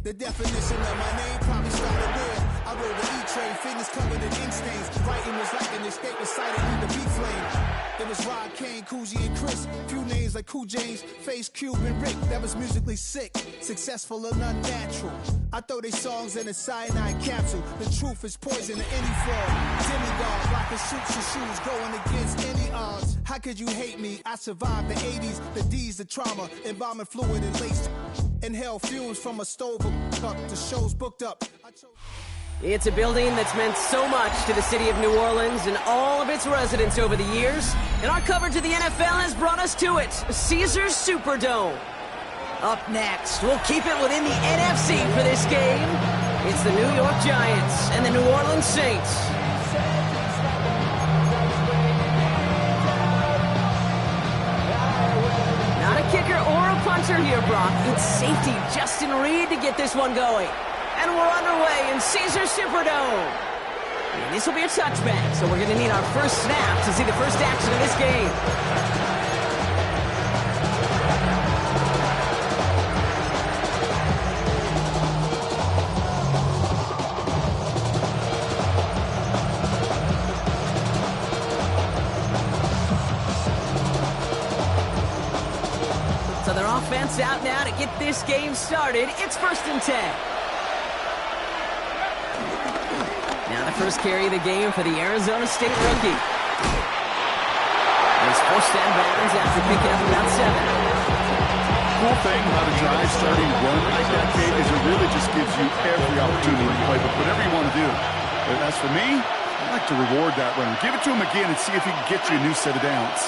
The definition of my name probably started there. I rode the E-train, fingers covered in ink stains. Writing was like an escape recited in the beat flame. It was Rod Kane, Coogee, and Chris. Few names like Cool James, Face, Cube, and Rick. That was musically sick, successful and unnatural. I throw these songs in a cyanide capsule. The truth is poison to any form. Demigod, rocking suits and shoes, going against any odds. How could you hate me? I survived the 80s, the D's, the trauma, embalming fluid and laced. Inhale fumes from a stove cup. The show's booked up. It's a building that's meant so much to the city of New Orleans and all of its residents over the years. And our coverage of the NFL has brought us to it, Caesars Superdome. Up next, we'll keep it within the NFC for this game. It's the New York Giants and the New Orleans Saints. Not a kicker or a punter here, Brock. It's safety Justin Reed to get this one going. And we're underway in Caesars Superdome. And this will be a touchback, so we're going to need our first snap to see the first action of this game. So their offense out now to get this game started. It's 1st and 10. Now the first carry of the game for the Arizona State rookie. He's forced down bounds after picking up about 7. Cool thing about a drive starting run like that, Kate, is it really just gives you every opportunity to play with whatever you want to do. But as for me, I like to reward that run. Give it to him again and see if he can get you a new set of downs.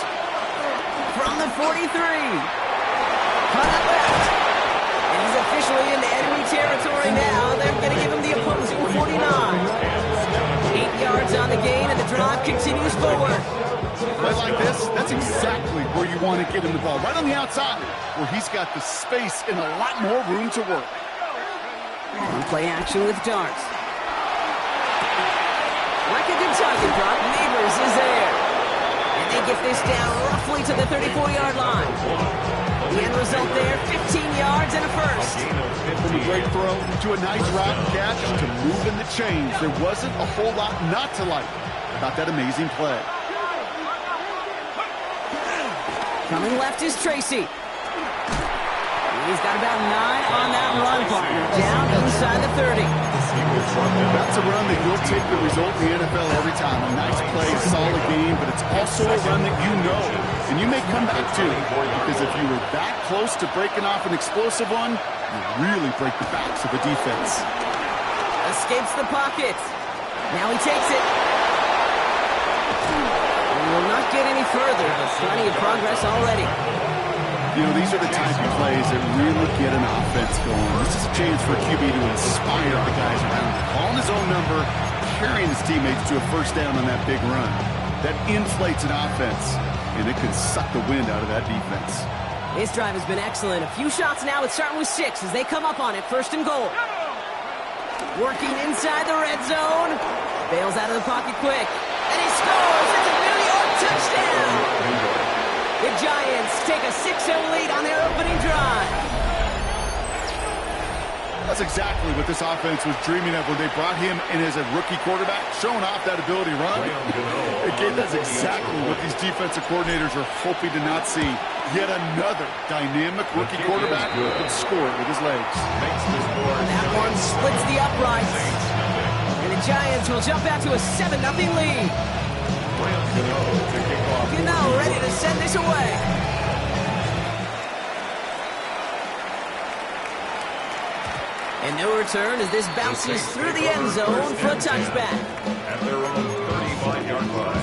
From the 43. Cut out left. And he's officially into enemy territory now. They're going to give him the opposing 49. 8 yards on the gain, and the drive continues forward. Play like this, that's exactly where you want to get him the ball. Right on the outside, where he's got the space and a lot more room to work. Play action with Darts. Like a good target, Brock. Neighbors is there. And they get this down roughly to the 34-yard line. The end result there, 15 yards and a first. From a great throw to a nice route catch to moving the chains. There wasn't a whole lot not to like about that amazing play. Coming left is Tracy. He's got about 9 on that run, partner. Down inside the 30. That's a run that you'll take the result in the NFL every time. A nice play, a solid game, but it's also a run that you know and you may come back to, because if you were that close to breaking off an explosive one, you really break the backs of the defense. Escapes the pocket. Now he takes it. He will not get any further, but plenty of progress already. You know, these are the type of plays that really get an offense going. This is a chance for a QB to inspire the guys around him. Calling his own number, carrying his teammates to a first down on that big run. That inflates an offense, and it can suck the wind out of that defense. This drive has been excellent. A few shots now, it's starting with 6 as they come up on it. 1st and goal. Working inside the red zone. Bails out of the pocket quick. And he scores! It's a New York touchdown! The Giants take a 6-0 lead on their opening drive. That's exactly what this offense was dreaming of when they brought him in as a rookie quarterback, showing off that ability to run. Again, that's exactly what these defensive coordinators are hoping to not see. Yet another dynamic rookie quarterback can score it with his legs. That one splits the uprights. And the Giants will jump out to a 7-0 lead. Gano ready to send this away. And no return as this bounces through the end zone for a touchback. At their own 35-yard line.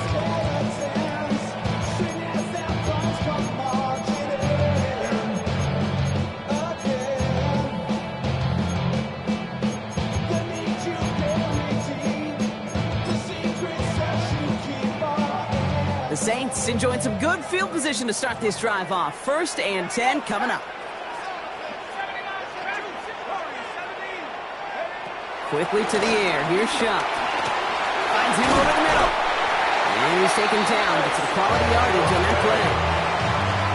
The Saints enjoying some good field position to start this drive off. 1st and 10 coming up. Quickly to the air. Here's Shuck. Finds him over the middle. And he's taken down. It's a quality yardage on that play.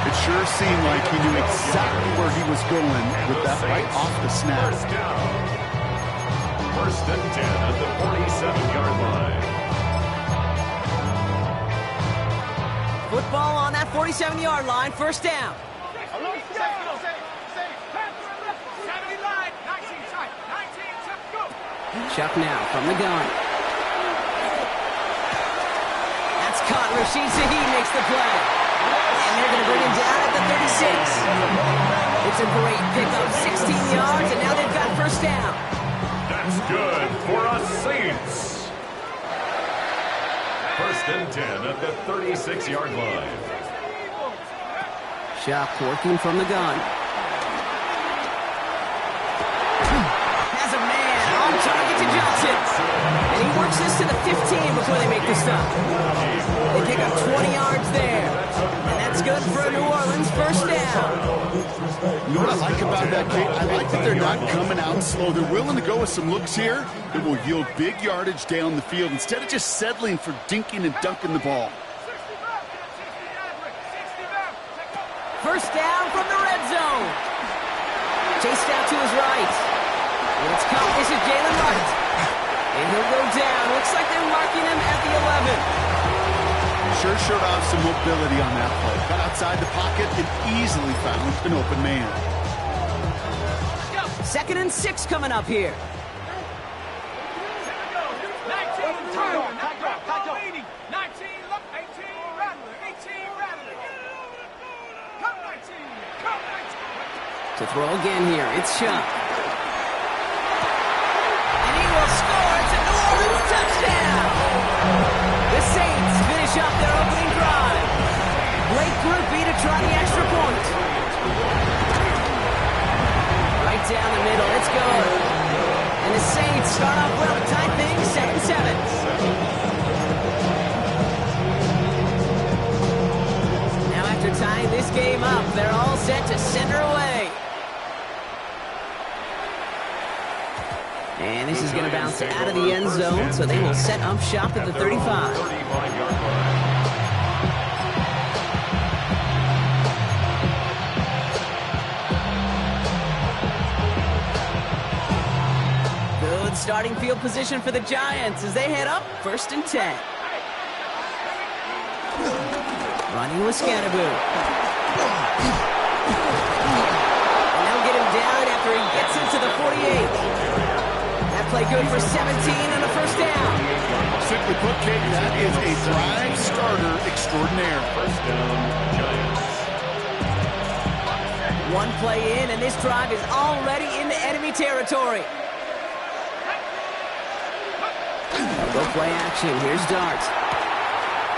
It sure seemed like he knew exactly where he was going with that right off the snap. First down. First and 10 at the 47-yard line. Football on that 47-yard line, first down. Chuck now from the gun. That's caught. Rashid Shaheed makes the play. And they're going to bring him down at the 36. It's a great pickup, 16 yards, and now they've got first down. That's good for us Saints. First and 10 at the 36-yard line. Chuck working from the gun. Has a man on target to Johnson. And he works this to the 15 before they make the stop. They pick up 20 yards there. And that's good for a New Orleans first down. You know what I like about that, Kate? I like that they're not coming out slow. They're willing to go with some looks here that will yield big yardage down the field instead of just settling for dinking and dunking the ball. First down from the red zone. Chased out to his right. And it's caught. This is Jalen Wright. And he'll go down. Looks like they're marking him at the 11. Sure showed off some mobility on that play. Got outside the pocket and easily found an open man. 2nd and 6 coming up here. To throw again here, it's Chuck. And he will score. It's a New Orleans touchdown. The Saints finish up their opening drive. Blake Grupe to try the extra point. Right down the middle, it's good. And the Saints start off well to tie things 7-7. Now after tying this game up, they're all set to send her away. And this is going to bounce out of the end zone, so they will set up shop at the 35. 35-yard line. Good starting field position for the Giants as they head up 1st and 10. Running with Scannaboo. And they'll get him down after he gets into the 48. Play good for 17 and a first down. Simply put, Kate, that is a drive starter extraordinaire. First down, Giants. One play in, and this drive is already into enemy territory. Go play action. Here's Dart.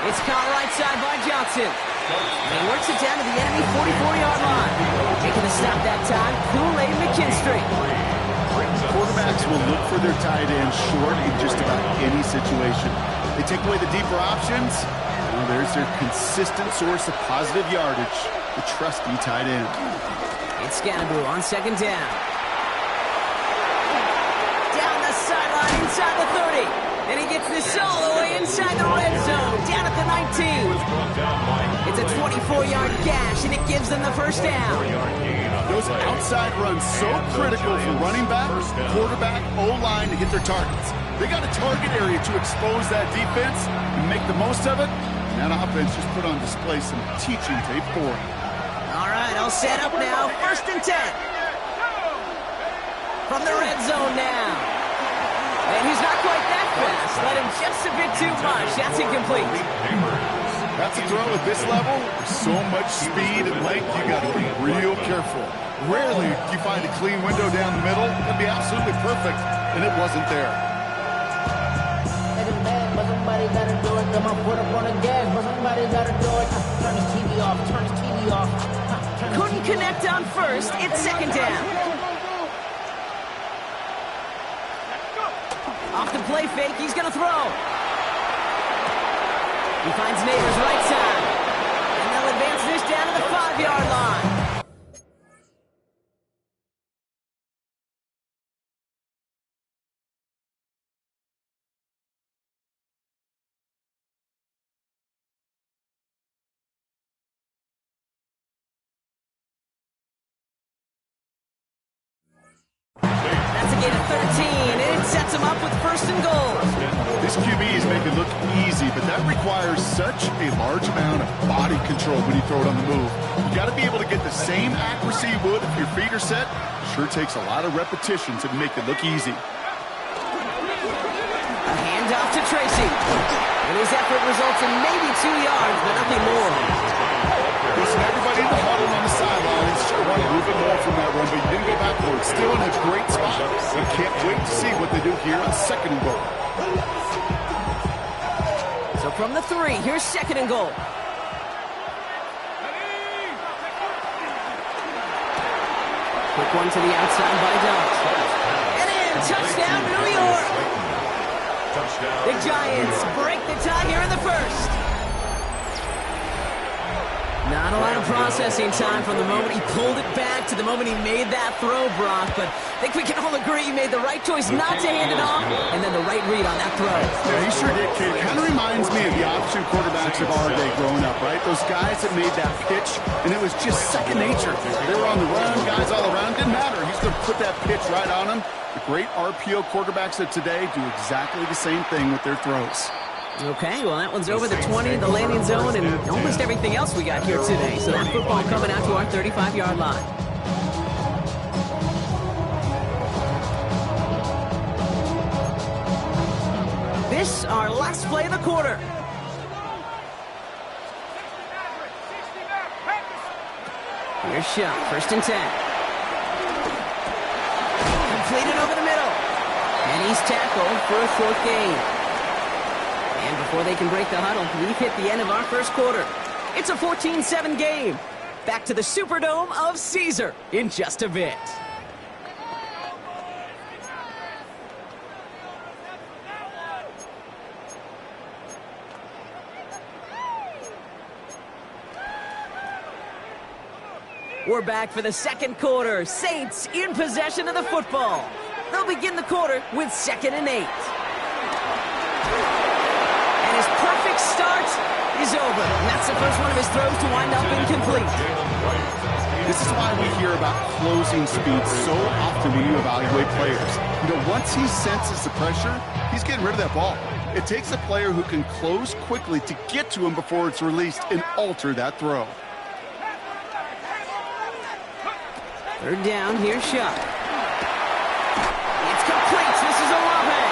It's caught right side by Johnson. And he works it down to the enemy 44-yard line. Taking the stop that time, Kool-Aid McKinstry. Quarterbacks will look for their tight end short in just about any situation. They take away the deeper options. Well, there's their consistent source of positive yardage, the trusty tight end. It's Scannaboo on 2nd down. Down the sideline inside the 30. And he gets this all the way inside the red zone, down at the 19. It's a 24-yard gash, and it gives them the first down. Those outside runs so critical for running back, quarterback, O-line to get their targets. They got a target area to expose that defense and make the most of it. And that offense just put on display some teaching tape for it. All right, all set up now. 1st and 10. From the red zone now. And he's not quite that fast. Let him just a bit too much. That's incomplete. That's a throw at this level. So much speed and length, you got to be real careful. Rarely do you find a clean window down the middle. That'd be absolutely perfect, and it wasn't there. But somebody gotta do it. Come on, put up on the gas. But somebody gotta do it. Turn his TV off. Turn his TV off. Couldn't connect on first. It's 2nd down. Off the play fake, he's going to throw. He finds Neighbors right side. And they'll advance this down to the 5-yard line. gain of 13, and it sets him up with first and goal. This QB is making it look easy, but that requires such a large amount of body control when you throw it on the move. You got to be able to get the same accuracy you would if your feet are set. Sure takes a lot of repetition to make it look easy. A handoff to Tracy. And his effort results in maybe 2 yards, but nothing more. Listen, everybody in the huddle on the sidelines sure want a little bit more from that run, but you didn't go backwards. Still in a great spot. I can't wait to see what they do here on second and goal. So from the 3, here's second and goal. Quick one to the outside by Dobbs. And in, touchdown, New York! The Giants break the tie here in the first. Not a lot of processing time from the moment he pulled it back to the moment he made that throw, Brock. But I think we can all agree he made the right choice not to hand it off, and then the right read on that throw. Yeah, he sure did, kid. Kind of reminds me of the option quarterbacks of our day growing up, right? Those guys that made that pitch, and it was just second nature. They were on the run, guys all around. Didn't matter. He's going to put that pitch right on him. The great RPO quarterbacks of today do exactly the same thing with their throws. Okay, well, that one's over the 20, the landing zone, and almost everything else we got here today. So that football coming out to our 35-yard line. This, our last play of the quarter. Here's Shuck, first and 10. Completed over the middle. And he's tackled for a 4th gain. And before they can break the huddle, we've hit the end of our first quarter. It's a 14-7 game. Back to the Superdome of Caesar in just a bit. We're back for the second quarter. Saints in possession of the football. They'll begin the quarter with 2nd and 8. His perfect start is over. And that's the first one of his throws to wind up incomplete. This is why we hear about closing speed so often when you evaluate players. You know, once he senses the pressure, he's getting rid of that ball. It takes a player who can close quickly to get to him before it's released and alter that throw. 3rd down, here's Shuck. It's complete. This is Olave.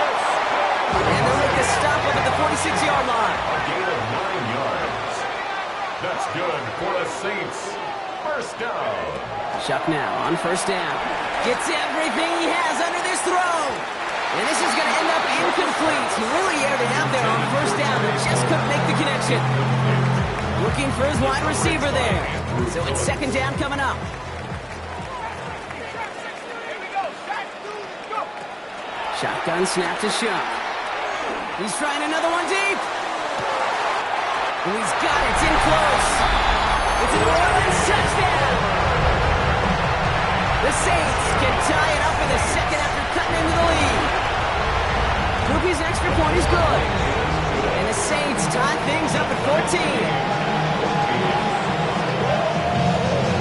And they'll make the stop up at the 46-yard line. A gain of 9 yards. That's good for the Saints. First down. Shuck now on first down. Gets everything he has under this throw. And this is going to end up incomplete. He really aired it out there on first down and just couldn't make the connection. Looking for his wide receiver there. So it's 2nd down coming up. Shotgun snap to Shuck. He's trying another one deep. And he's got it. It's in close. It's a New Orleans touchdown. The Saints can tie it up in the second after cutting into the lead. Ruby's extra point is good. And the Saints tie things up at 14.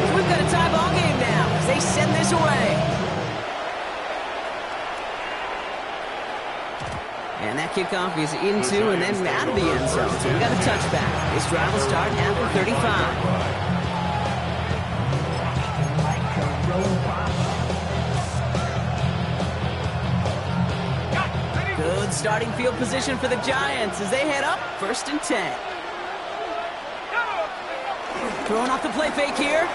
So we've got a tie ball game now as they send this away. And that kickoff is into and then out of the end zone. So we got a touchback. This drive will start at the 35. Good starting field position for the Giants as they head up 1st and 10. Throwing off the play fake here.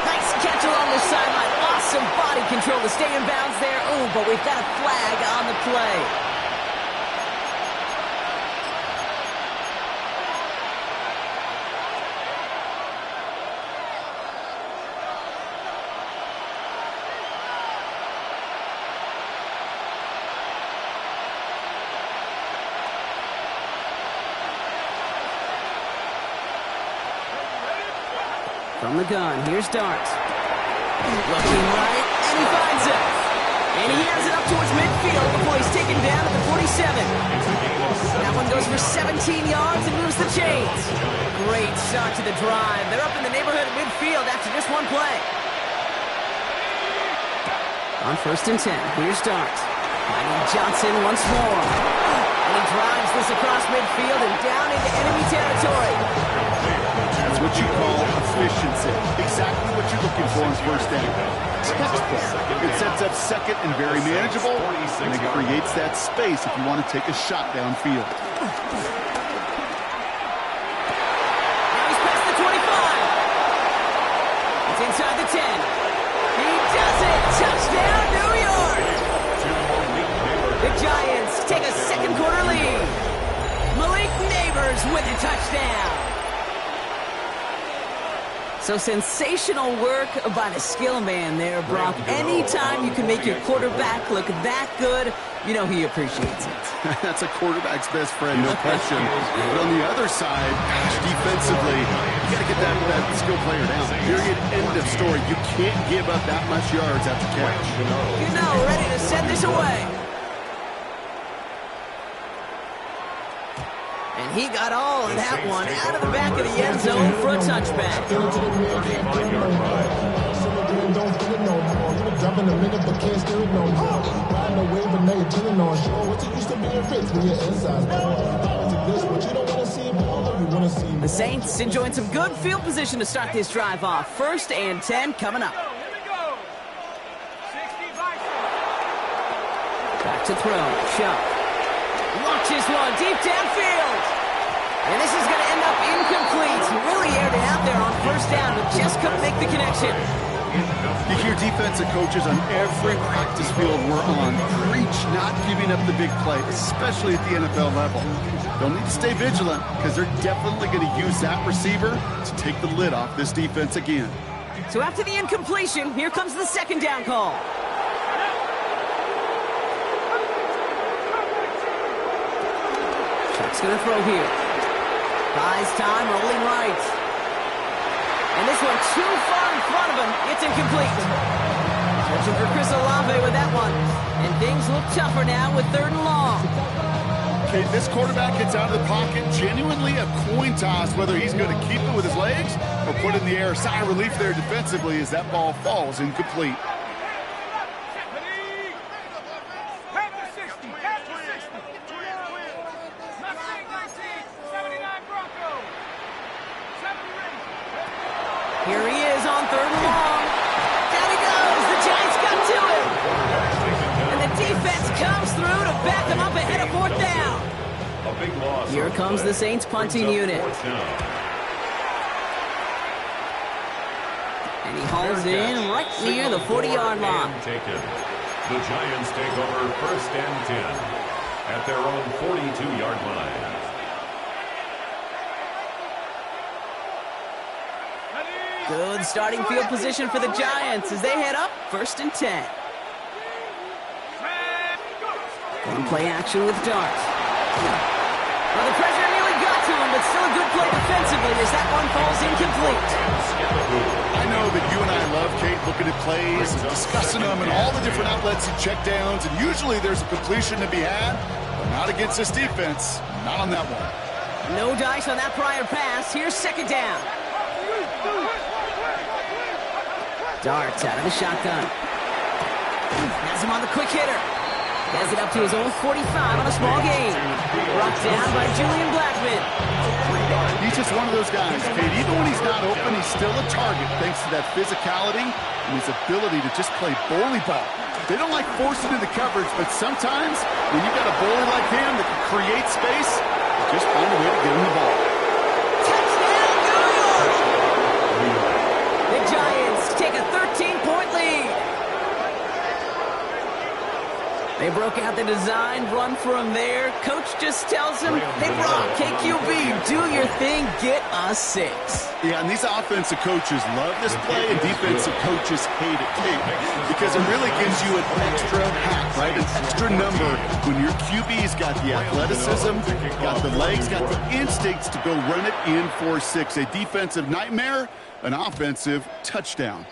Nice catch along the sideline. Awesome body control to stay in bounds there. Oh, but we've got a flag on the play. From the gun, here's Dart. Looking right, and he finds it. And he has it up towards midfield before he's taken down at the 47. That one goes for 17 yards and moves the chains. Great start to the drive. They're up in the neighborhood of midfield after just one play. On 1st and 10, here's Dart. Finding Johnson once more. And he drives this across midfield and down into enemy territory. That's what you call efficiency. Exactly what you're looking for in first down. Textbook. It sets up second and very manageable, and it creates that space if you want to take a shot downfield. Now he's past the 25. It's inside the 10. He does it! Touchdown, New York! The Giants take a second quarter lead. Malik Neighbors with a touchdown. So sensational work by the skill man there, Brock. Anytime you can make your quarterback look that good, you know he appreciates it. That's a quarterback's best friend, no question. But on the other side, defensively, you got to get that skill player down. Period. End of story. You can't give up that much yards after catch. You know, ready to send this away. And he got all of that one out of the back of the end zone for a touchback. The Saints enjoying some good field position to start this drive off. 1st and 10 coming up. Back to throw. Chuck launches one deep downfield. And this is going to end up incomplete. Really aired it out there on 1st down, but just couldn't make the connection. You hear defensive coaches on every practice field we're on preach not giving up the big play, especially at the NFL level. They'll need to stay vigilant because they're definitely going to use that receiver to take the lid off this defense again. So after the incompletion, here comes the 2nd down call. Chuck's going to throw here. Buys time, rolling right. And this one too far in front of him. It's incomplete. Searching for Chris Olave with that one. And things look tougher now with 3rd and long. Okay, this quarterback gets out of the pocket, genuinely a coin toss whether he's going to keep it with his legs or put it in the air. Sigh of relief there defensively as that ball falls incomplete. Here he is on 3rd and long. Down he goes. The Giants got to him. And the defense comes through to back him up ahead of 4th down. Here comes the Saints punting unit. And he hauls in right near the 40-yard line. The Giants take over 1st and 10 at their own 42-yard line. Good starting field position for the Giants as they head up 1st and 10. One play action with Dart. Well, the pressure nearly got to him, but still a good play defensively as that one falls incomplete. I know that you and I love, Kate, looking at plays and discussing them and all the different outlets and checkdowns, and usually there's a completion to be had, but not against this defense. Not on that one. No dice on that prior pass. Here's 2nd down. Darts out of the shotgun. Has him on the quick hitter. Has it up to his own 45 on a small gain. Brought down by Julian Blackmon. He's just one of those guys, Kate. Even when he's not open, he's still a target thanks to that physicality and his ability to just play bully ball. They don't like forcing into coverage, but sometimes when you've got a bully like him that can create space, you just find a way to get him the ball. Touchdown, New York! The Giants take a 13-point lead. They broke out the design run for him there. Coach just tells him, hey, Brock, KQB, do your thing, get us 6. Yeah, and these offensive coaches love this play, and defensive coaches hate it, too, because it really gives you an extra hat, right? An extra number when your QB's got the athleticism, got the legs, got the instincts to go run it in for 6. A defensive nightmare, an offensive touchdown.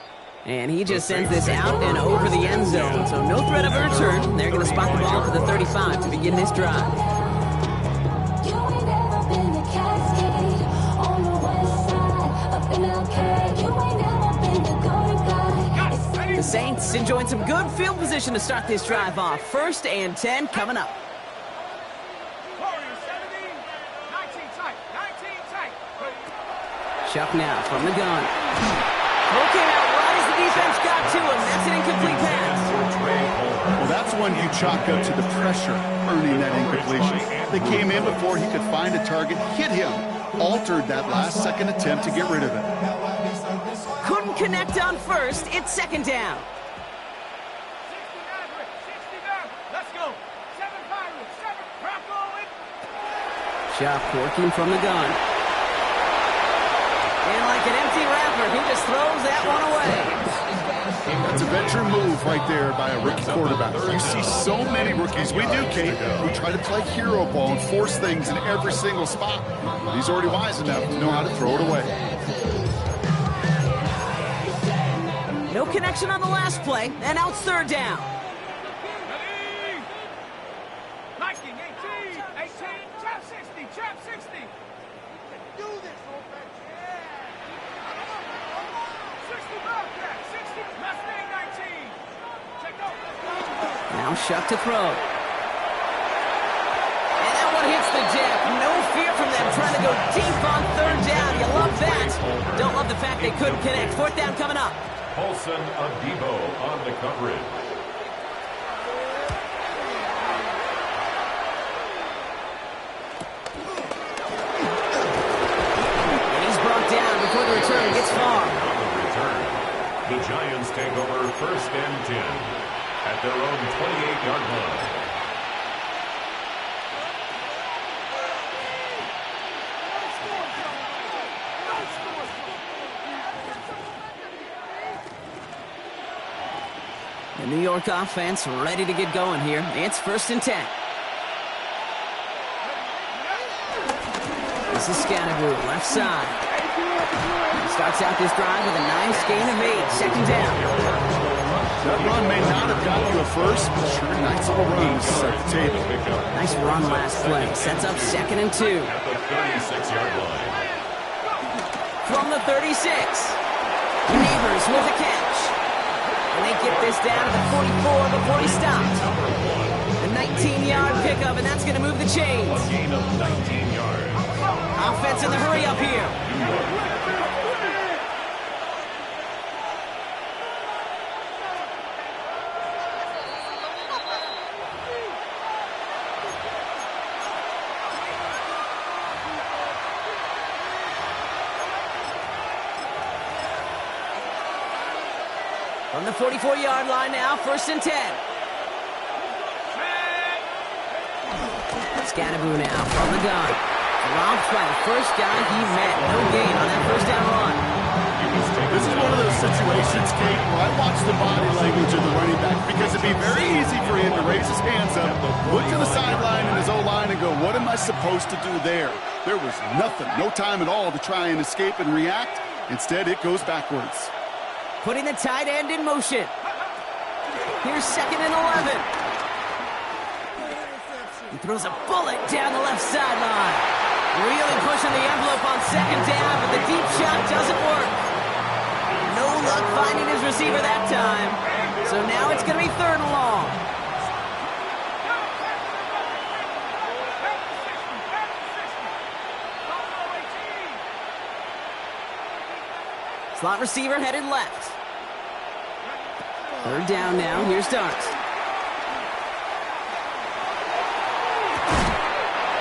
And he just sends this out and over the end zone, so no threat of a return. They're going to spot the ball for the 35 to begin this drive. The Saints enjoying some good field position to start this drive off. 1st and 10 coming up. Chuck now from the gun. Throw came out right as the defense got to him. That's an incomplete pass. Well, that's one you chalk up to the pressure earning that incompletion. They came in before he could find a target, hit him, altered that last second attempt to get rid of it. Couldn't connect on 1st. It's 2nd down. Chuck working from the gun. And like an empty wrapper, he just throws that one away. That's a veteran move right there by a rookie quarterback. You see so many rookies, we do, Kate, who try to play hero ball and force things in every single spot. He's already wise enough to know how to throw it away. No connection on the last play, and now it's 3rd down. Now Shuck to throw. And that one hits the deck. No fear from them trying to go deep on 3rd down. You love that. Don't love the fact they couldn't connect. 4th down coming up. Paulson Adebo on the coverage. And he's brought down before the return gets far. On the return, the Giants take over 1st and 10 at their own 28-yard line. The New York offense ready to get going here. It's 1st and 10. This is Scannaboo, left side. He starts out this drive with a nice gain of 8. 2nd down. That run may not have got you a first, but sure, nice little run to set the table. Nice run last play. Sets up 2nd and 2. At the 36-yard line. From the 36. Neighbors with a catch. And they get this down to the 44 before he stopped. A 19-yard pickup, and that's going to move the chains. A gain of 19 yards. Offense in the hurry up here. From the 44-yard line now, 1st and 10. Scannaboo now from the gun. Dropped by the first guy he met. No gain on that 1st down run. This is one of those situations, Kate, where I watch the body language of the running back because it'd be very easy for him to raise his hands up, look to the sideline in his O-line and go, what am I supposed to do there? There was nothing, no time at all to try and escape and react. Instead, it goes backwards. Putting the tight end in motion. Here's 2nd and 11. He throws a bullet down the left sideline. Really pushing the envelope on 2nd down, but the deep shot doesn't work. No luck finding his receiver that time. So now it's going to be 3rd and long. Slot receiver headed left. 3rd down now. Here's Darks.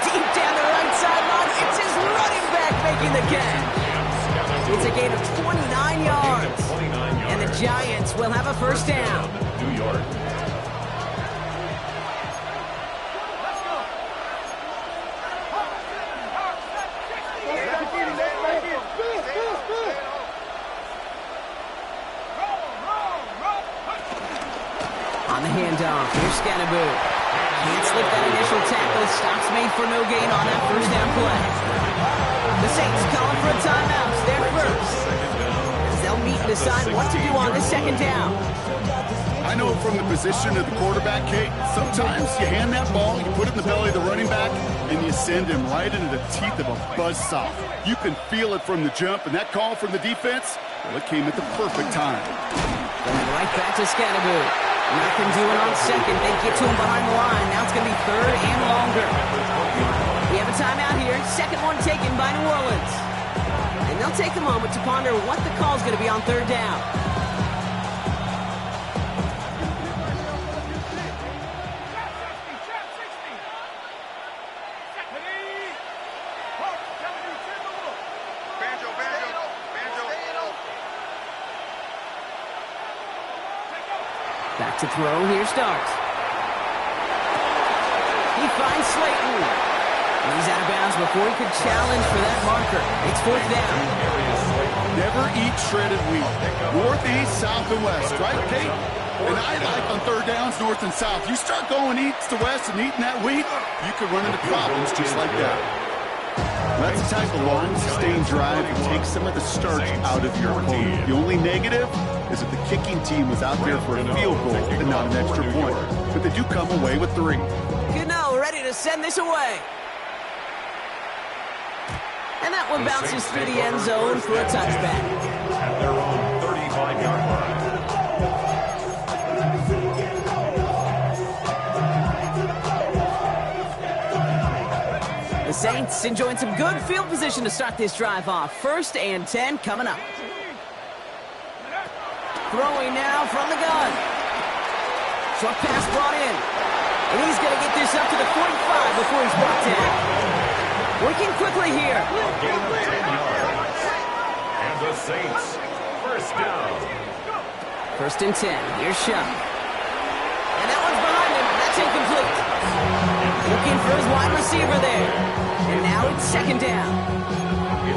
Deep down the right sideline. It's his running back making the catch. It's a gain of 29 yards. And the Giants will have a 1st down. New York. On the handoff, here's Scannaboo. Can't slip that initial tackle. Stops made for no gain on that 1st down play. The Saints calling for a timeout. They're 1st. As they'll meet and decide what to do on this 2nd down. I know from the position of the quarterback, Kate, sometimes you hand that ball, you put it in the belly of the running back, and you send him right into the teeth of a buzzsaw. You can feel it from the jump, and that call from the defense, well, it came at the perfect time. Going right back to Scannaboo. Nothing doing on second. They get to him behind the line. Now it's going to be third and longer. We have a timeout here. Second one taken by New Orleans. And they'll take a moment to ponder what the call is going to be on third down. Back to throw. Here starts. He finds Slayton. And he's out of bounds before he could challenge for that marker. It's fourth down. Never eat shredded wheat. North, east, south, and west, right, Kate? And I like on third downs, north and south. You start going east to west and eating that wheat, you could run into problems just like that. That's the type of long, sustained drive that takes some of the starch out of your opponent. The only negative is that the kicking team was out there for a field goal and not an extra point. But they do come away with 3. Gano ready to send this away. And that one bounces through the end zone for a touchback. At their own 35-yard line. The Saints enjoying some good field position to start this drive off. 1st and 10 coming up. Throwing now from the gun. Short pass brought in. And he's going to get this up to the 45 before he's brought down. Working quickly here. Gain of 10 yards. And the Saints, first down. 1st and 10. Here's Shuck. And that one's behind him. That's incomplete. Looking for his wide receiver there. And now it's 2nd down.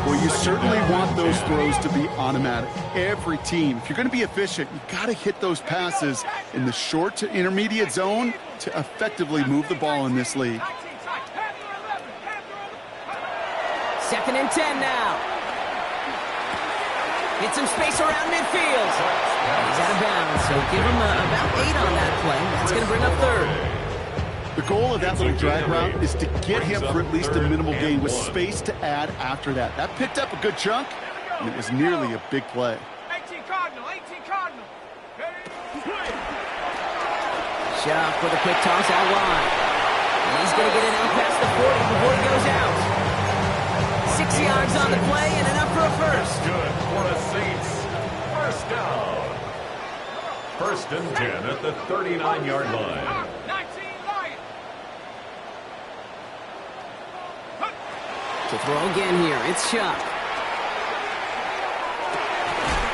Well, you certainly want those throws to be automatic. Every team, if you're going to be efficient, you got to hit those passes in the short to intermediate zone to effectively move the ball in this league. 2nd and 10 now. Get some space around midfield. He's out of bounds, so give him about 8 on that play. That's going to bring up 3rd. The goal of that little drag route is to get him for at least a minimal gain with space to add after that. That picked up a good chunk, and it was nearly a big play. 18 Cardinal, 18 Cardinal. Shuck with a quick toss out wide. And he's going to get it out past the 40 before he goes out. 6 yards on the play and enough for a first. Good for the Saints. First down. 1st and 10 at the 39-yard line. 19 Lions. To throw again here, it's Shuck.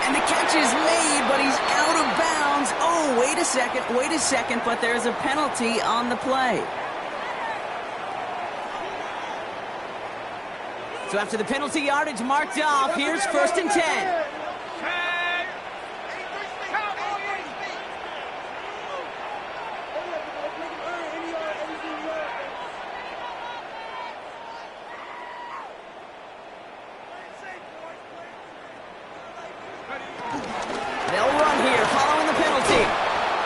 And the catch is made, but he's out of bounds. Oh, wait a second, but there's a penalty on the play. So after the penalty yardage marked off, here's 1st and 10. They'll run here following the penalty.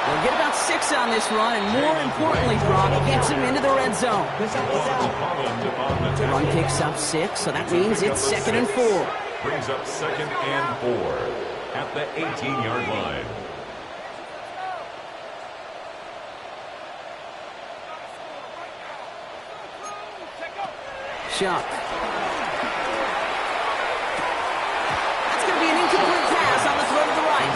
They'll get about 6 on this run, and more importantly, Brock, gets him into the red zone. The run picks up 6, so that means it's 2nd and 4. Brings up 2nd and 4 at the 18-yard line. Shuck. That's going to be an incomplete pass on the throw to the right.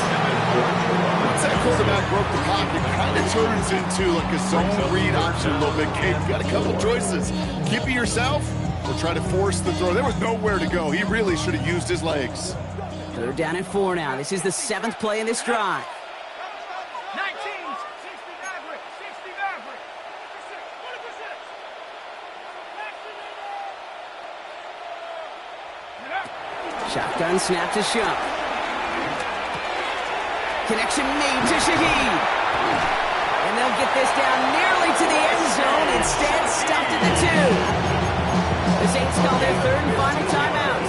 Once that quarterback broke the pocket, it kind of turns into like a zone read option a little bit. Kate, you've got a couple choices. Keep it yourself or try to force the throw. There was nowhere to go. He really should have used his legs. 3rd down and 4 now. This is the 7th play in this drive. 19, 60 average, 60 average. 100%. Shotgun snap to Shuck. Connection made to Shaheed. And they'll get this down nearly to the end zone. Instead, stopped at the 2. The Saints call their 3rd and final timeout.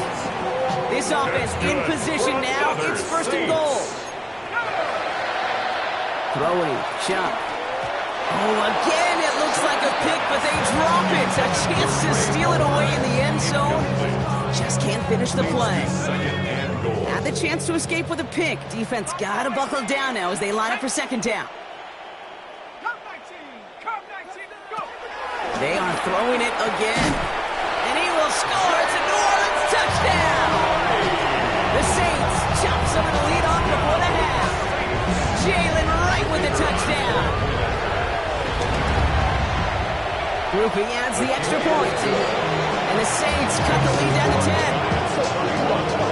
This offense in position now. It's 1st and goal. Throwing, Shuck. Oh, again, it looks like a pick, but they drop it. A chance to steal it away in the end zone. Just can't finish the play. 2nd and goal. Had the chance to escape with a pick. Defense got to buckle down now as they line up for second down. Come 19, come 19, go! They are throwing it again. And he will score. It's a New Orleans touchdown. The Saints chop some of the lead off before the half. Jalen Wright with the touchdown. Grouping adds the extra point. And the Saints cut the lead down to 10. Saints 21.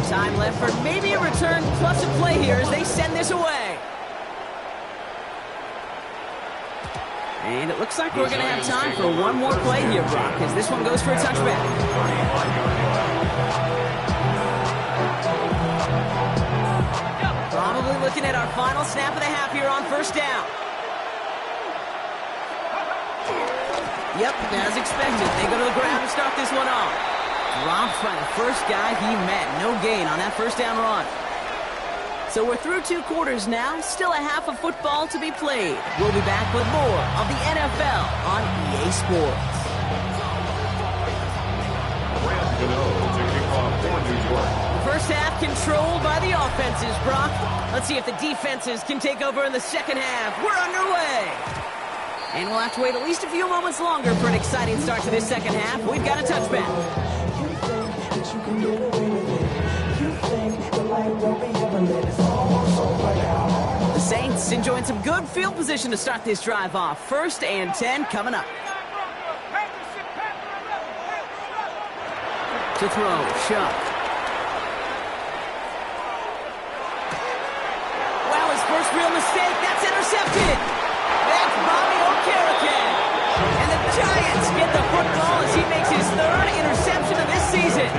Time left for maybe a return plus a play here as they send this away. And it looks like we're going to have time for one more play here, Brock, as this one goes for a touchback. 35-yard Probably looking at our final snap of the half here on first down. Yep, as expected, they go to the ground to start this one off. Dropped by the first guy he met. No gain on that first down run. So we're through 2 quarters now. Still a half of football to be played. We'll be back with more of the NFL on EA Sports. Grant Gano to kick off for New York. First half controlled by the offenses, Brock. Let's see if the defenses can take over in the second half. We're underway. And we'll have to wait at least a few moments longer for an exciting start to this second half. We've got a touchback. The Saints enjoying some good field position to start this drive off. 1st and 10 coming up. To throw, Shuck. Wow, his first real mistake. That's intercepted. That's Bobby Okereke. And the Giants get the football as he makes his 3rd interception of this season.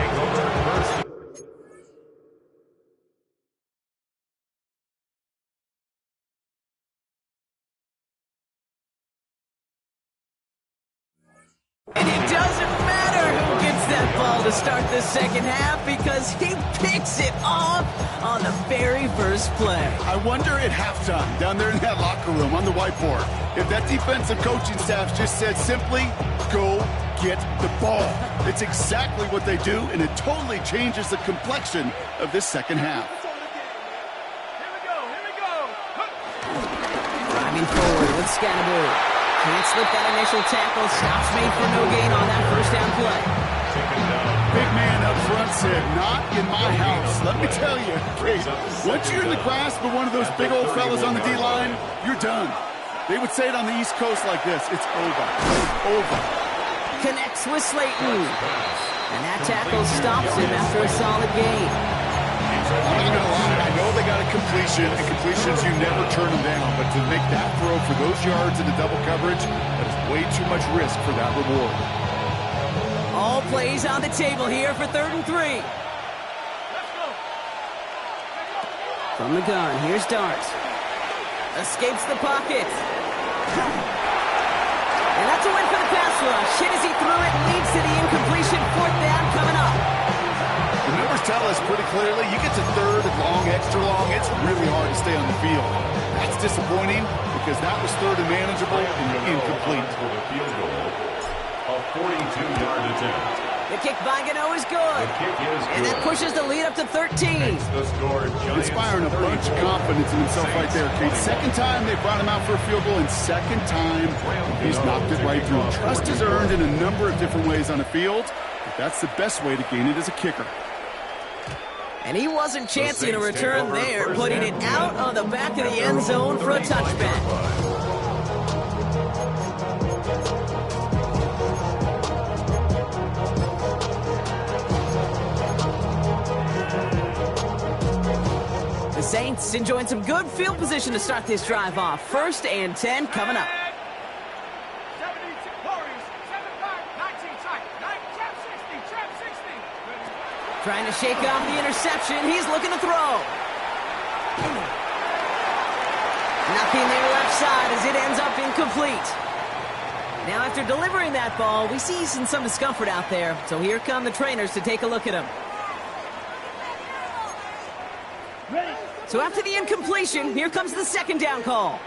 And it doesn't matter who gets that ball to start the second half because he picks it off on the very first play. I wonder at halftime, down there in that locker room on the whiteboard, if that defensive coaching staff just said simply, go get the ball. It's exactly what they do, and it totally changes the complexion of this second half. Here we go, here we go. Driving forward with Scannaboo. Can't slip that initial tackle. Stops made for no gain on that first down play. Big man up front said, not in my house. Let me tell you, Kate, once you're in the grasp of one of those big old fellas on the D-line, you're done. They would say it on the East Coast like this, it's over. It's over. Connects with Slayton. And that tackle stops him after a solid gain. I'm not going to lie, I know they got a completion, and completions, you never turn them down, but to make that throw for those yards in the double coverage, that is way too much risk for that reward. All plays on the table here for 3rd and 3. From the gun, here's Dart. Escapes the pocket. And that's a win for the pass rush. Hit as he threw it, leads to the incompletion. 4th down coming up. The numbers tell us pretty clearly, you get to 3rd and long, extra long, it's really hard to stay on the field. That's disappointing because that was 3rd and manageable and incomplete. For the field goal, a 42-yard attempt. The kick by Gano is good. The kick is And that good. pushes the lead up to 13. Makes the score Giants Inspiring a bunch of 32, confidence in himself right there, Kate. Saints 21. Second time they brought him out for a field goal, and second time he's knocked it right through. Trust is earned in a number of different ways on the field, but that's the best way to gain it as a kicker. And he wasn't chancing a Saints take return over there, first putting it and out 10 on the back of the at their end own zone for a 35-yard touchback. line. The Saints enjoying some good field position to start this drive off. 1st and 10 coming up. 72 Warriors, 7-5, 19 tight, 9, trap 60, trap 60. Trying to shake off the interception. He's looking to throw. Nothing there left side as it ends up incomplete. Now after delivering that ball, we see some discomfort out there. So here come the trainers to take a look at him. So after the incompletion, here comes the second down call.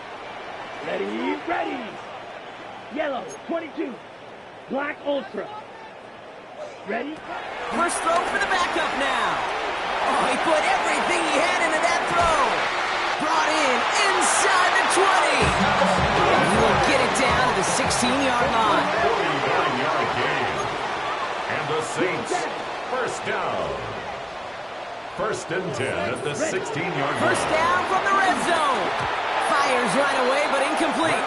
Ready, ready. Yellow, 22. Black Ultra. Ready? First throw for the backup now. Oh, he put everything he had into that throw. Brought in inside the 20. And he will get it down to the 16-yard line. 49-yard gain. And the Saints, first down. First and 10 at the 16-yard line. First down from the red zone. Fires right away, but incomplete.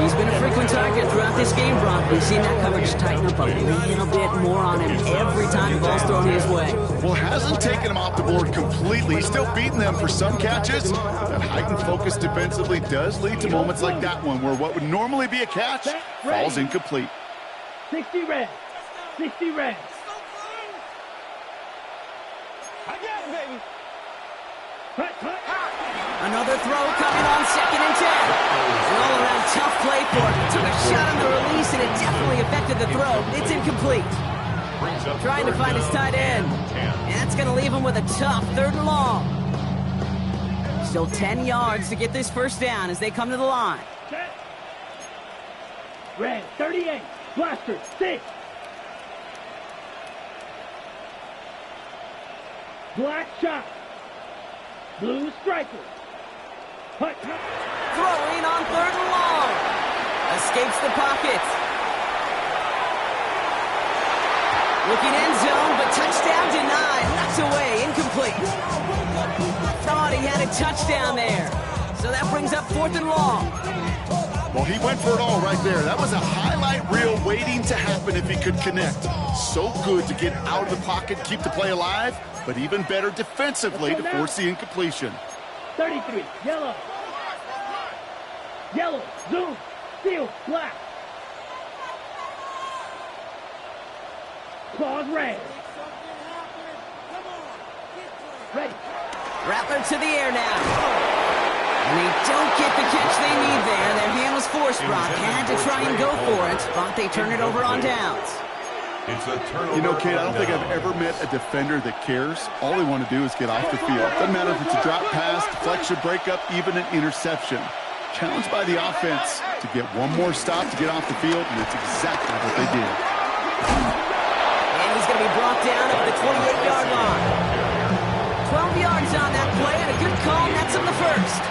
He's been a frequent target throughout this game, Brock. We've seen that coverage tighten up a little bit more on him every time the ball's thrown his way. Well, hasn't taken him off the board completely. He's still beating them for some catches. That heightened focus defensively does lead to moments like that one where what would normally be a catch falls incomplete. 60 red. 60 red. Again, baby. Cut, cut. Another throw coming on 2nd and 10. An all-around tough play for him. Took a shot on the release, and it definitely affected the throw. It's incomplete. Trying to find his tight end. And that's going to leave him with a tough 3rd and long. Still 10 yards to get this first down as they come to the line. Set. Red, 38. Blaster, 6. Black shot. Blue striker. Hut, hut. Throwing on 3rd and long. Escapes the pocket. Looking end zone, but touchdown denied. Knocked away, incomplete. Thought he had a touchdown there. So that brings up 4th and long. Well, he went for it all right there. That was a highlight reel waiting to happen if he could connect. So good to get out of the pocket, keep the play alive, but even better defensively to force the incompletion. 33. Yellow. Yellow. Zoom. Steel. Black. Claws red. Ready. Rattler to the air now. And they don't get the catch they need there. Their hand was forced, Brock. Had to try and go for it, but they turn it over on downs. It's a turnover. You know, Kate, I don't think I've ever met a defender that cares. All they want to do is get off the field. Doesn't matter if it's a drop pass, deflection, breakup, even an interception. Challenged by the offense to get one more stop to get off the field, and that's exactly what they did. And he's going to be brought down at the 28-yard line. 12 yards on that play, and a good call nets him the first.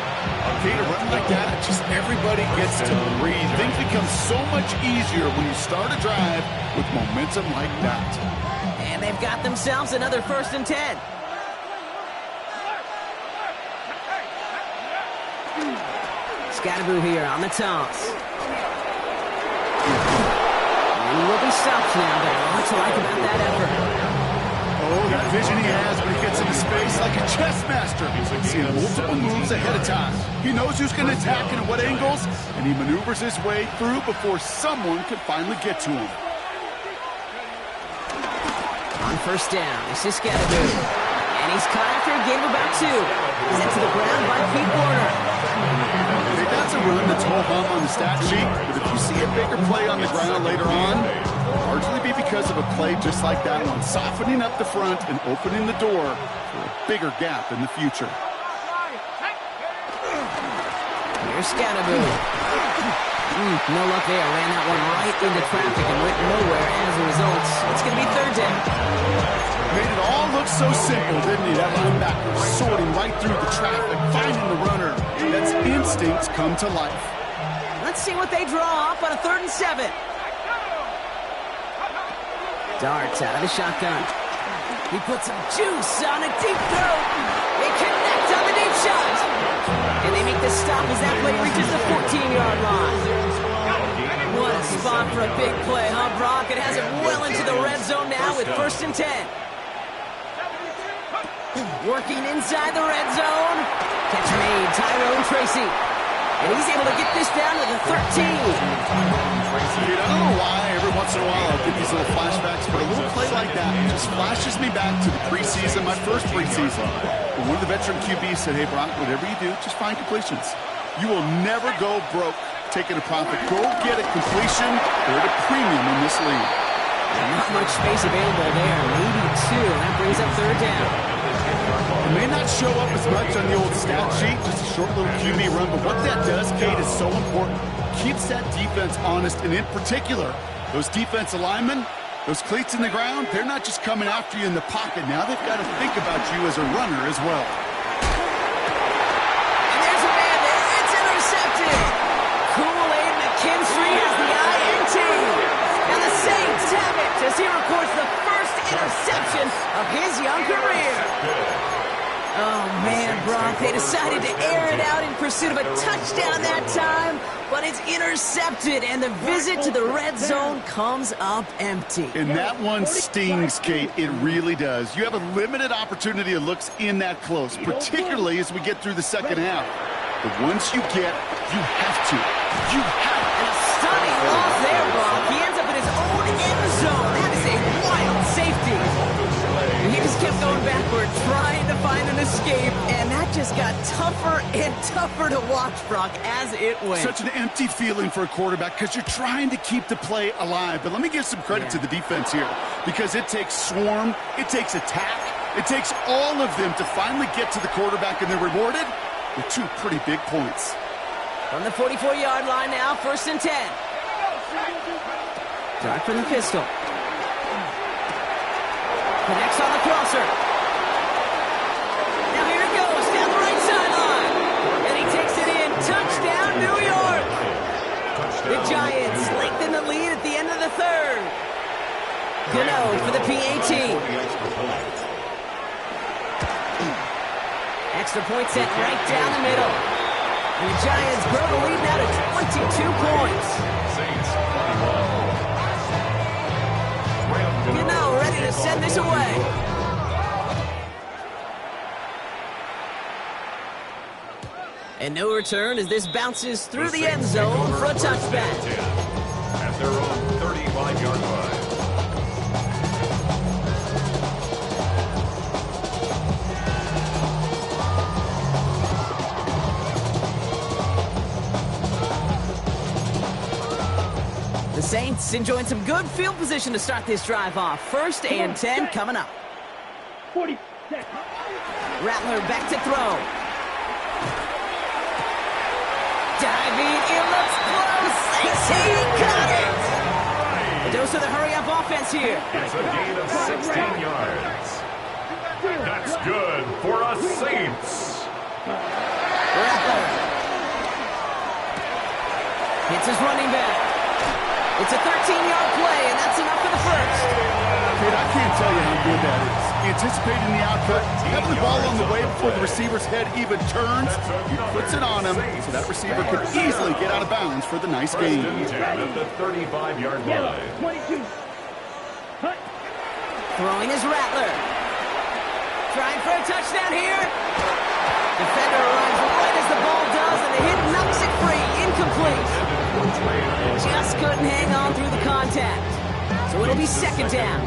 Kate, a run like that, just everybody gets to breathe. Things become so much easier when you start a drive with momentum like that. And they've got themselves another 1st and 10. Scatterboo here on the toss. And he will be stopped now, but what's to like about that effort? Oh, that vision he has when he gets into space like a chess master. He's seeing multiple moves ahead of time. He knows who's going to attack and at what angles, and he maneuvers his way through before someone can finally get to him. On first down, this is Scatterboo. And he's caught after a gain of about 2. Sent to the ground by Pete Warner. Hey, that's a run that's ho-hum on the stat sheet, but if you see a bigger play on the ground later on, it'll largely be because of a play just like that one, softening up the front and opening the door for a bigger gap in the future. Here's Scatterboo. No luck there. Ran that one right into traffic and went nowhere as a result. It's going to be 3rd down. Made it all look so simple, didn't he? That linebacker sorting right through the traffic, finding the runner. That's instincts come to life. Let's see what they draw up on a 3rd and 7. Darts out of the shotgun. He puts some juice on a deep throw. They connect on the deep shot. And they make the stop as that play reaches the 14-yard line. What a spot for a big play, huh, Brock? It has it well into the red zone now with 1st and 10. Working inside the red zone. Catch made, Tyrone Tracy. And he's able to get this down to the 13. Dude, I don't know why every once in a while I'll get these little flashbacks, but a little play like that just flashes me back to the preseason, my first preseason. When one of the veteran QBs said, hey, Brock, whatever you do, just find completions. You will never go broke taking a profit. Go get a completion. They're at a premium in this league. Not much space available there. Maybe 2. That brings up 3rd down. It may not show up as much on the old stat sheet, just a short little QB run, but what that does, Kate, is so important. Keeps that defense honest, and in particular, those defensive linemen, those cleats in the ground, they're not just coming after you in the pocket. Now they've got to think about you as a runner as well. And there's a man there. It's intercepted. Kool-Aid McKinstry has the INT. And the Saints have it as he records the first interception of his young career. Oh, man, Brock, they decided to air it out in pursuit of a touchdown that time, but it's intercepted, and the visit to the red zone comes up empty. And that one stings, Kate. It really does. You have a limited opportunity of looks in that close, particularly as we get through the second half. But once you get, you have to. You have to. And a stunning loss there, Brock. He ends up in his own end zone. That is a wild safety. He just kept going backward, trying to find an escape, and that just got tougher and tougher to watch, Brock, as it went. Such an empty feeling for a quarterback because you're trying to keep the play alive. But let me give some credit to the defense here, because it takes swarm, it takes attack, it takes all of them to finally get to the quarterback, and they're rewarded with 2 pretty big points. From the 44-yard line now, 1st and 10. Dart from the pistol. Connects on the crosser. Now here it goes, down the right sideline. And he takes it in. Touchdown, New York. The Giants lengthen the lead at the end of the 3rd. Gano for the PAT. Extra point set right down the middle. And the Giants grow the lead now to 22 points. Gano ready to send this away. And no return as this bounces through the end zone for a touchback. At their own 35-yard line. The Saints enjoying some good field position to start this drive off. 1st and 10 coming up. 40 seconds. Rattler back to throw. Diving, it looks close. He got it. A dose of the hurry-up offense here. It's a gain of 16 yards. That's good for us Saints. Rattler hits his running back. It's a 13-yard play, and that's enough for the 1st. Kate, I can't tell you how good that is. Anticipating the output, having the ball on the way before the receiver's head even turns, he puts it on him, so that receiver could easily get out of bounds for the nice gain. 10 at the 35-yard Yellow, line. 22. Hut. Throwing is Rattler. Trying for a touchdown here. Defender arrives right as the ball does, and the hit knocks it free. Incomplete. Just couldn't hang on through the contact. So it'll be 2nd down.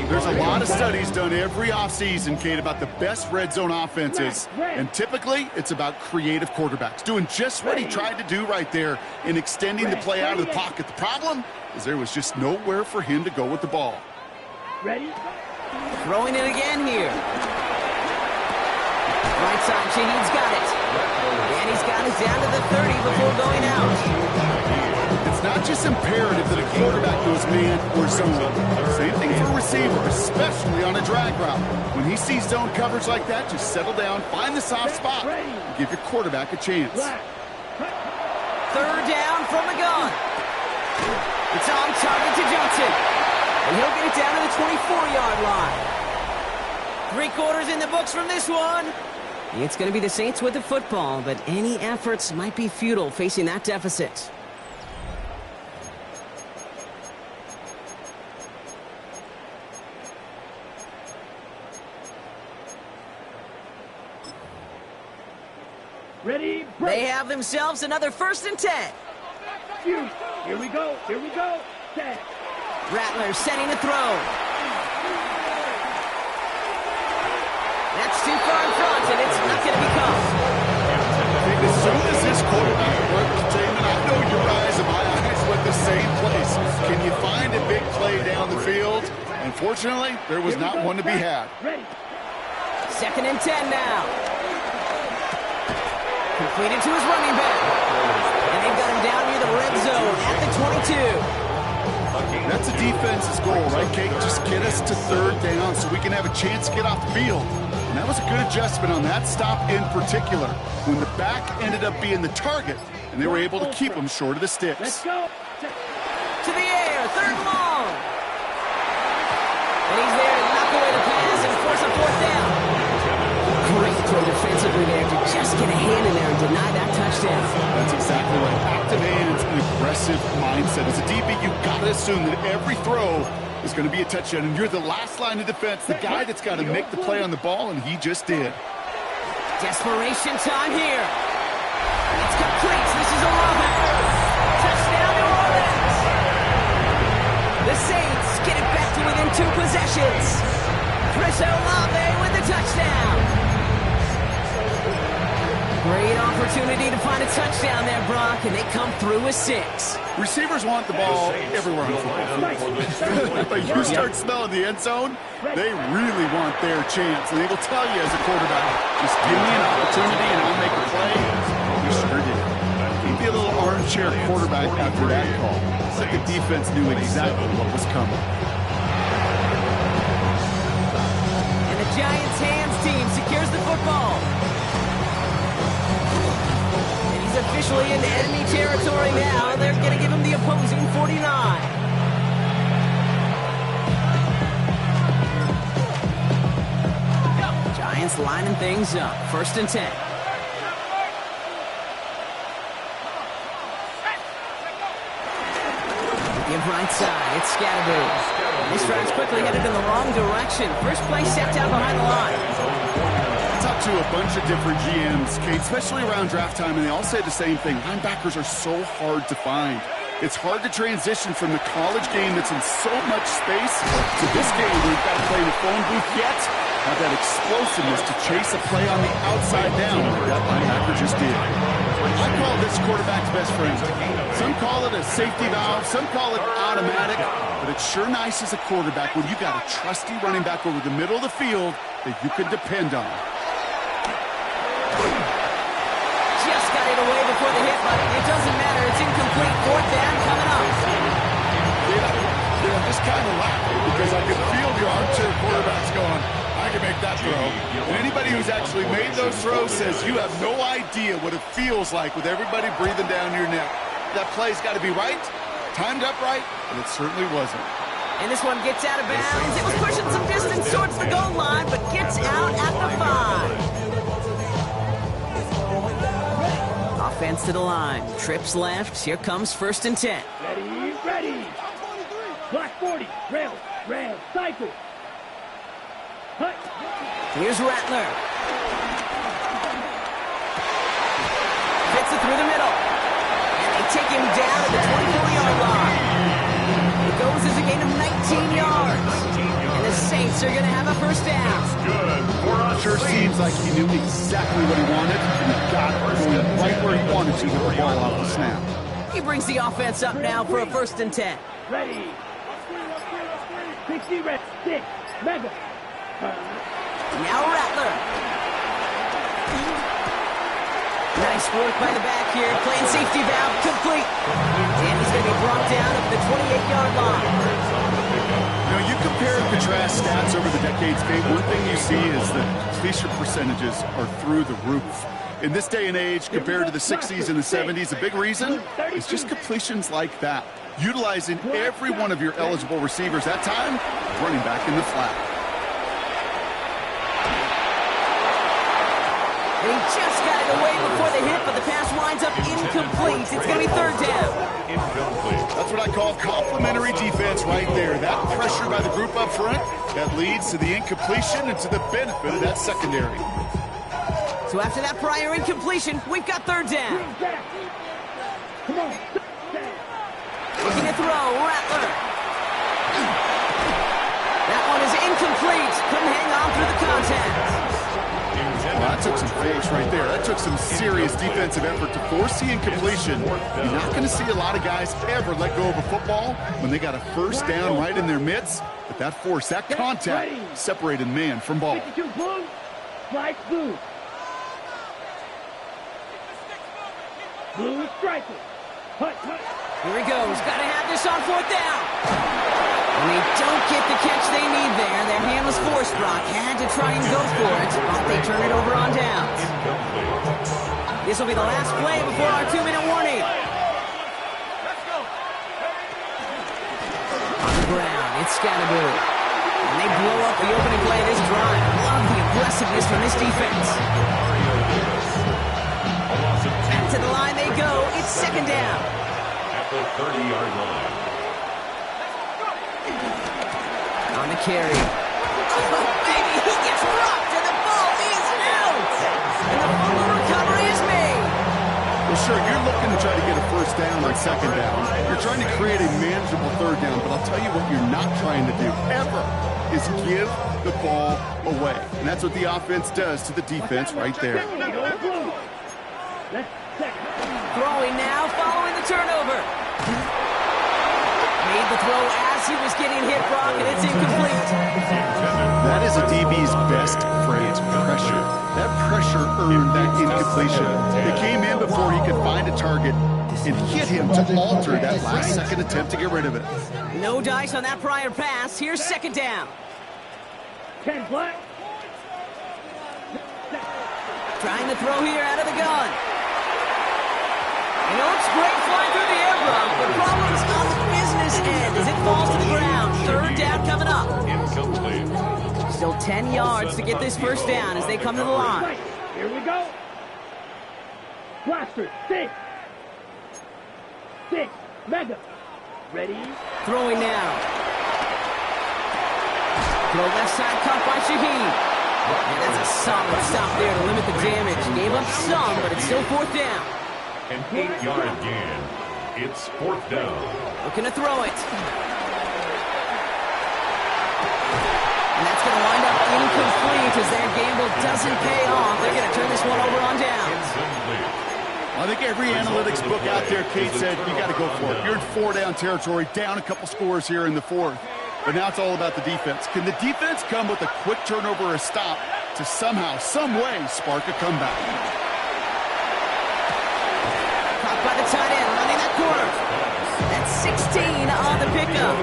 There's a lot of studies done every offseason, Kate, about the best red zone offenses. And typically, it's about creative quarterbacks, doing just what he tried to do right there in extending the play out of the pocket. The problem is there was just nowhere for him to go with the ball. Ready? Throwing it again here. Right side, Shaheed's got it. And he's got it down to the 30 before going out. It's not just imperative that a quarterback goes man or zone. Same thing for a receiver, especially on a drag route. When he sees zone coverage like that, just settle down, find the soft spot, and give your quarterback a chance. 3rd down from the gun. It's on target to Johnson. And he'll get it down to the 24-yard line. 3 quarters in the books from this one. It's going to be the Saints with the football, but any efforts might be futile facing that deficit. Ready? Break. They have themselves another 1st and 10. Here we go. Here we go. Set. Rattler setting to throw. That's too far in front, and it's not going to be caught. As soon as this quarterback works, Damon, I know your eyes and my eyes went the same place. Can you find a big play down the field? Unfortunately, there was not one to be had. Ready. 2nd and 10 now. Completed to his running back. And they've got him down near the red zone at the 22. That's a defense's goal, right, Kate? Just get us to 3rd down so we can have a chance to get off the field. And that was a good adjustment on that stop in particular, when the back ended up being the target, and they were able to keep him short of the sticks. Let's go. To the air, 3rd and long. And he's there to knock away the pass and force a 4th down. Great throw defensively there to just get a hand in there and deny that touchdown. That's exactly right. Active hands and aggressive mindset. As a DB, you've got to assume that every throw is going to be a touchdown, and you're the last line of defense, the guy that's got to make the play on the ball, and he just did. Desperation time here. It's complete. This is Olave. Touchdown, New Orleans. The Saints get it back to within 2 possessions. Chris Olave with the touchdown. Great opportunity to find a touchdown there, Brock, and they come through with 6. Receivers want the ball everywhere on football. But you start smelling the end zone, they really want their chance. And they will tell you as a quarterback, just give me an opportunity and I'll make a play. You sure did. He'd be a little armchair quarterback after that call. It's like the defense knew exactly what was coming. And the Giants' hands team secures the football. Officially in enemy territory now. They're going to give him the opposing 49. Giants lining things up. 1st and 10. Give right side. It's Scatterbo. This drive's quickly headed in the wrong direction. First play set down behind the line. Talk to a bunch of different GMs, Kate, especially around draft time, and they all say the same thing. Linebackers are so hard to find. It's hard to transition from the college game that's in so much space to this game where you've got to play in the phone booth yet have that explosiveness to chase a play on the outside down like that linebacker just did. I call this quarterback's best friend. Some call it a safety valve, some call it automatic, but it's sure nice as a quarterback when you got a trusty running back over the middle of the field that you can depend on. Just got it away before the hit, but it doesn't matter. It's incomplete. 4th down coming up. I'm just kind of laughing because I can feel the armchair quarterbacks going, I can make that throw. And anybody who's actually made those throws says you have no idea what it feels like with everybody breathing down your neck. That play's got to be right, timed up right, and it certainly wasn't. And this one gets out of bounds. It was pushing some distance towards the goal line, but gets out at the 5. Offense to the line. Trips left. Here comes 1st and 10. Ready, ready. Black 40. Rail, rail, cycle. Hut. Here's Rattler. Gets it through the middle. And they take him down at the 24-yard line. It goes as a gain of 19 yards. And the Saints are going to have a 1st down. Good for us. Sure seems like he knew exactly what he wanted, and he got it going right where he wanted to with the ball off the snap. He brings the offense up now for a 1st and 10. Ready. 60 red. 6. Mega. Now Rattler. Nice work by the back here. Playing safety valve complete. And he's going to be brought down at the 28-yard line. You know, you compare and contrast stats over the decades, Kate. One thing you see is that completion percentages are through the roof. In this day and age, compared to the 60s and the 70s, a big reason is just completions like that. Utilizing every one of your eligible receivers that time, running back in the flat. He just got it away before the hit, but the pass winds up incomplete. It's going to be 3rd down. That's what I call complimentary defense right there. That pressure by the group up front, that leads to the incompletion and to the benefit of that secondary. So after that prior incompletion, we've got 3rd down. Come on. Looking to throw, Rattler. That one is incomplete. Couldn't hang on through the contact. Well, that took some face right there. That took some serious defensive effort to force the incompletion. You're not going to see a lot of guys ever let go of a football when they got a 1st down right in their midst. But that force, that contact, separated man from ball. 52 blue. Flag blue. Blue striker. Hut, hut. Here he goes. Got to have this on 4th down. And they don't get the catch they need there. Their hand was forced, Brock. Had to try and go for it, but they turn it over on downs. This will be the last play before our 2-minute warning. Let's go. On the ground, it's Scatterboo. And they blow up the opening play of this drive. Love the aggressiveness from this defense. Back to the line they go. It's 2nd down. At the 30-yard line. On the carry. Oh, baby, he gets rocked, and the ball is out. And the fumble recovery is made. Well, sure, you're looking to try to get a 1st down on 2nd down. You're trying to create a manageable 3rd down, but I'll tell you what you're not trying to do, ever, is give the ball away. And that's what the offense does to the defense right there. Throwing now, following the turnover. Made the throw as he was getting hit, Brock, and it's incomplete. That is a DB's best friend, pressure. That pressure earned that incompletion. They came in before he could find a target and hit him to alter that last-second attempt to get rid of it. No dice on that prior pass. Here's 2nd down. 10 black. Trying to throw here out of the gun. It looks great flying through the air, Brock, but problems on the business end as it falls to the ground. 3rd down coming up. Incomplete. Still 10 yards to get this 1st down as they come to the line. Here we go. Blaster, 6. 6. Mega. Ready? Throwing now. Throw left side caught by Shaheed. And that's a solid stop there to limit the damage. Gave up some, but it's still 4th down. An 8-yard gain. It's 4th down. Looking to throw it. And that's going to wind up incomplete as their gamble doesn't pay off. They're going to turn this one over on downs. I think every analytics book out there, Kate, said you got to go for it. You're in 4-down territory, down a couple scores here in the 4th. But now it's all about the defense. Can the defense come with a quick turnover or a stop to somehow, some way, spark a comeback? Caught by the tight end, running that corner. That's 16 on the pickup.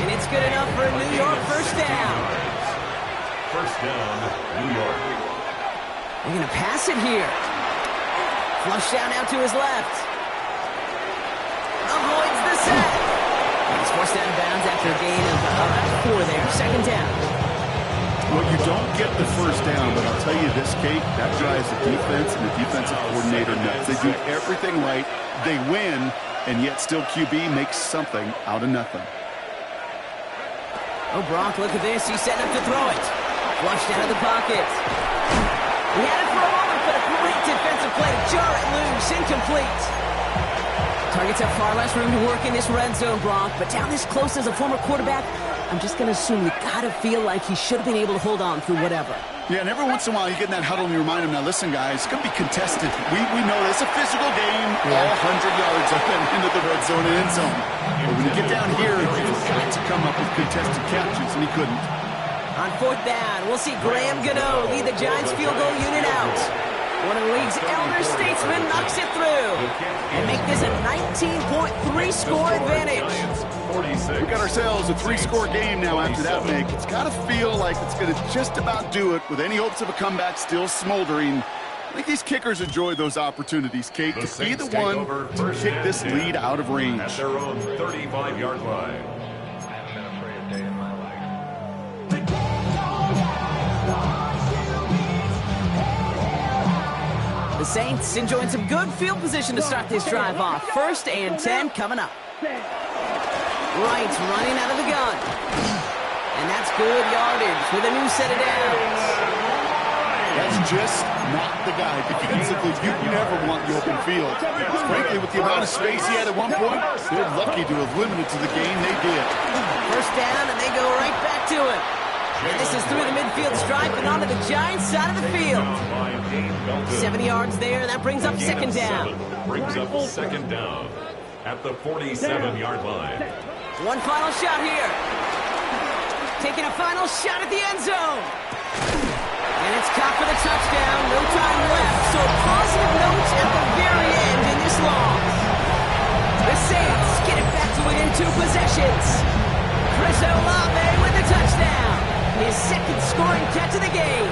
And it's good enough for a New York 1st down. 1st down, New York. They're going to pass it here. Flush down out to his left. Avoids the sack. He's forced out of bounds after a gain of 4 there. 2nd down. Well, you don't get the 1st down, but I'll tell you this, Kate, that drives the defense and the defensive coordinator nuts. They do everything right. They win, and yet still QB makes something out of nothing. Oh, Brock, look at this. He's setting up to throw it. Flushed out of the pocket. He had it for a moment, but a great defensive play to jar it loose. Incomplete. Targets have far less room to work in this red zone, Brock, but down this close as a former quarterback, I'm just going to assume you got to feel like he should have been able to hold on through whatever. Yeah, and every once in a while you get in that huddle and you remind him, now listen, guys, it's going to be contested. We know it's a physical game, all 100 yards up and into the red zone and end zone. But when you get down here, you've got to come up with contested catches, and he couldn't. On 4th down, we'll see Graham Gano lead the Giants field goal unit out. One of the league's elder statesmen knocks it through and make this a 19.3 score advantage. We got ourselves a 3-score game now after that make. It's got to feel like it's going to just about do it with any hopes of a comeback still smoldering. I think these kickers enjoy those opportunities, Kate, to be the one to kick this lead out of range. At their own 35-yard line. The Saints enjoying some good field position to start this drive off. 1st and 10 coming up. Wright's running out of the gun. And that's good yardage with a new set of downs. That's just not the guy. Defensively, you never want the open field. Frankly, with the amount of space he had at one point, they're lucky to have limited to the game they did. 1st down, and they go right back to it. And this is through the midfield stripe and onto the Giants side of the field. 70 yards there. That brings up 2nd down. Brings up 2nd down at the 47-yard line. One final shot here. Taking a final shot at the end zone. And it's caught for the touchdown. No time left, so positive notes at the very end in this loss. The Saints get it back to within 2 possessions. Chris Olave with the touchdown. His second scoring catch of the game.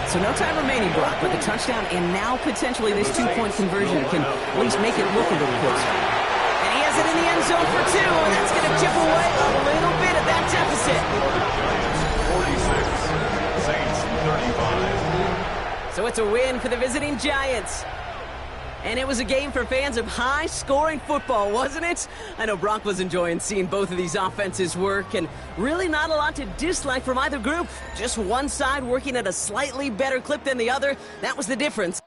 So no time remaining, Brock, but the touchdown and now potentially this 2-point conversion can at least make it look a little closer. And he has it in the end zone for 2, and that's going to chip away a little bit of that deficit. 46, Saints 35. So it's a win for the visiting Giants. And it was a game for fans of high-scoring football, wasn't it? I know Brock was enjoying seeing both of these offenses work, and really not a lot to dislike from either group. Just one side working at a slightly better clip than the other. That was the difference.